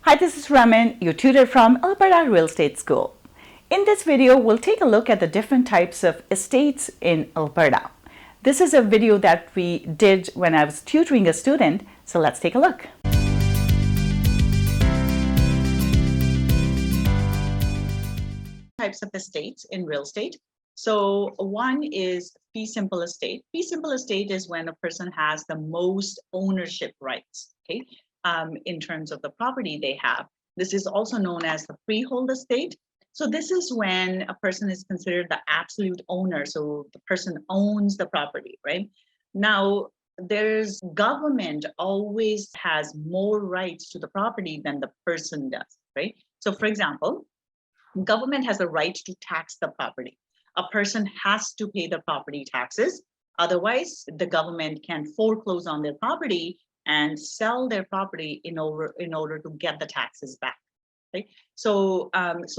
Hi, this is Raman, your tutor from Alberta Real Estate School. In this video, we'll take a look at the different types of estates in Alberta. This is a video that we did when I was tutoring a student, so let's take a look. Types of estates in real estate. So one is fee simple estate. Fee simple estate is when a person has the most ownership rights, okay, in terms of the property they have. This is also known as the freehold estate. So this is when a person is considered the absolute owner. So the person owns the property, right? Now, there's government always has more rights to the property than the person does, right? So for example, government has a right to tax the property. A person has to pay the property taxes. Otherwise, the government can foreclose on their property and sell their property in order to get the taxes back. Right? So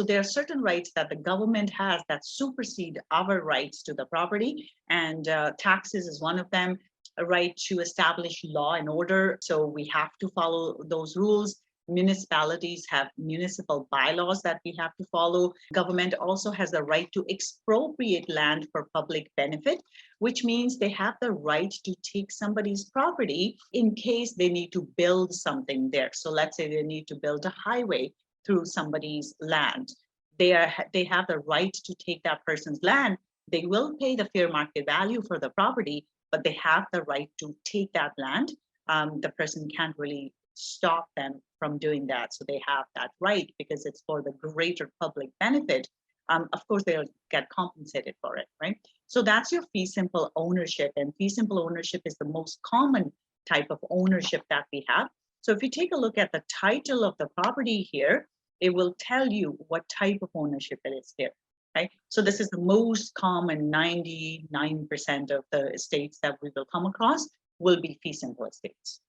there are certain rights that the government has that supersede our rights to the property, and taxes is one of them. A right to establish law and order. So we have to follow those rules. Municipalities have municipal bylaws that we have to follow. Government also has the right to expropriate land for public benefit, which means they have the right to take somebody's property in case they need to build something there. So let's say they need to build a highway through somebody's land. They have the right to take that person's land. They will pay the fair market value for the property, but they have the right to take that land. The person can't really stop them from doing that. So they have that right because it's for the greater public benefit. Of course, they'll get compensated for it, right? So that's your fee simple ownership. And fee simple ownership is the most common type of ownership that we have. So if you take a look at the title of the property here, it will tell you what type of ownership it is here, right? So this is the most common. 99% of the estates that we will come across will be fee simple estates.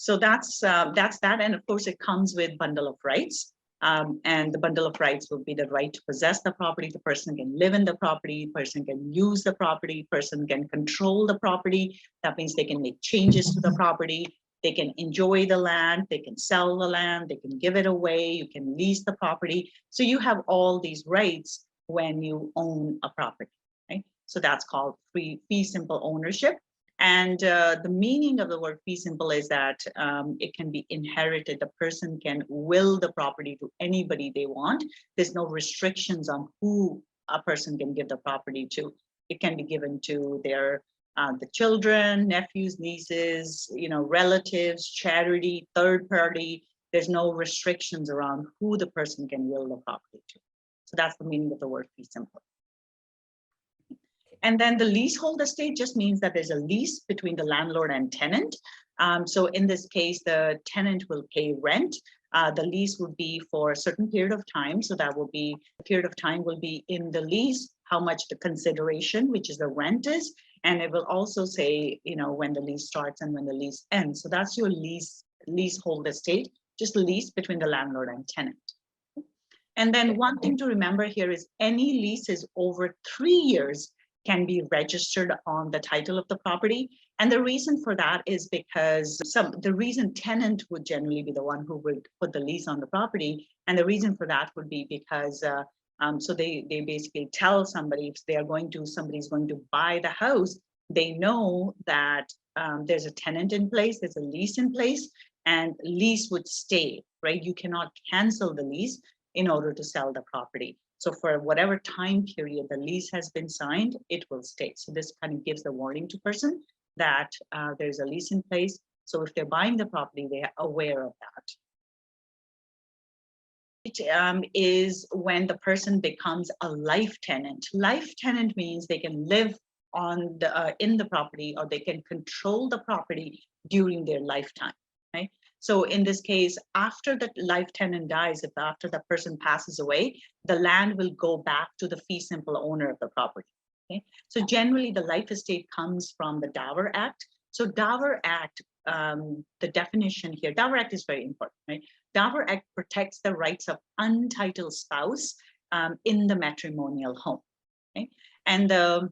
So that's that, and of course it comes with bundle of rights. And the bundle of rights will be the right to possess the property. The person can live in the property, person can use the property, person can control the property. That means they can make changes to the property. They can enjoy the land, they can sell the land, they can give it away, you can lease the property. So you have all these rights when you own a property, right? So that's called fee simple ownership. And the meaning of the word fee simple is that it can be inherited. The person can will the property to anybody they want. There's no restrictions on who a person can give the property to. It can be given to their the children, nephews, nieces, relatives, charity, third party. There's no restrictions around who the person can will the property to. So that's the meaning of the word fee simple. And then the leasehold estate just means that there's a lease between the landlord and tenant. So in this case, the tenant will pay rent. The lease would be for a certain period of time. So that will be, the period of time will be in the lease, how much the consideration, which is the rent is. And it will also say, when the lease starts and when the lease ends. So that's your leasehold estate, just a lease between the landlord and tenant. And then one thing to remember here is any leases over 3 years can be registered on the title of the property. And the reason for that is because the reason tenant would generally be the one who would put the lease on the property. And the reason for that would be because so they basically tell somebody if somebody's going to buy the house, they know that there's a tenant in place, there's a lease in place, and lease would stay, right? You cannot cancel the lease in order to sell the property. So for whatever time period the lease has been signed, it will stay. So this kind of gives the warning to person that there's a lease in place. So if they're buying the property, they are aware of that. It is when the person becomes a life tenant. Life tenant means they can live in the property, or they can control the property during their lifetime, right? So in this case, after the life tenant dies, if after the person passes away, the land will go back to the fee simple owner of the property. Okay? So generally the life estate comes from the Dower Act. So Dower Act, the definition here, Dower Act is very important, right? Dower Act protects the rights of untitled spouse in the matrimonial home. Okay? And the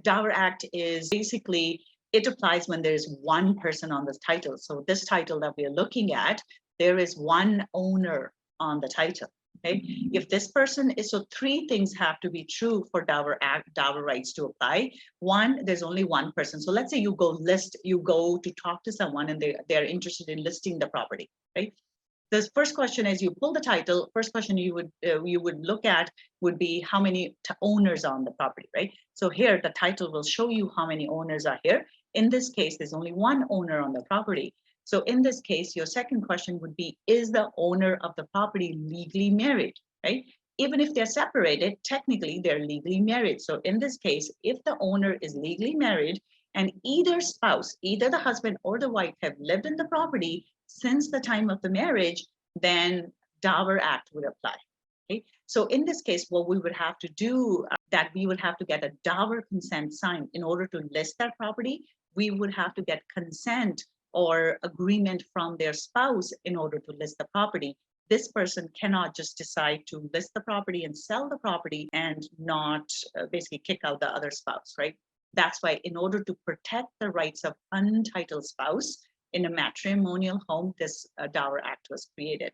Dower Act is basically, it applies when there is one person on the title. So this title that we are looking at, there is one owner on the title. Okay, if this person is, so three things have to be true for dower rights to apply. One, there's only one person. So let's say you go to talk to someone and they're interested in listing the property, right? The first question is, you pull the title. First question you would look at would be how many owners are on the property, right? So here the title will show you how many owners are here. In this case, there's only one owner on the property. So in this case, your second question would be, is the owner of the property legally married, right? Even if they're separated, technically they're legally married. So in this case, if the owner is legally married and either spouse, either the husband or the wife, have lived in the property since the time of the marriage, then Dower Act would apply. Okay? So in this case, what we would have to do, that we would have to get a dower consent signed in order to list that property. We would have to get consent or agreement from their spouse in order to list the property. This person cannot just decide to list the property and sell the property and not basically kick out the other spouse, right? That's why, in order to protect the rights of untitled spouse in a matrimonial home, this Dower Act was created.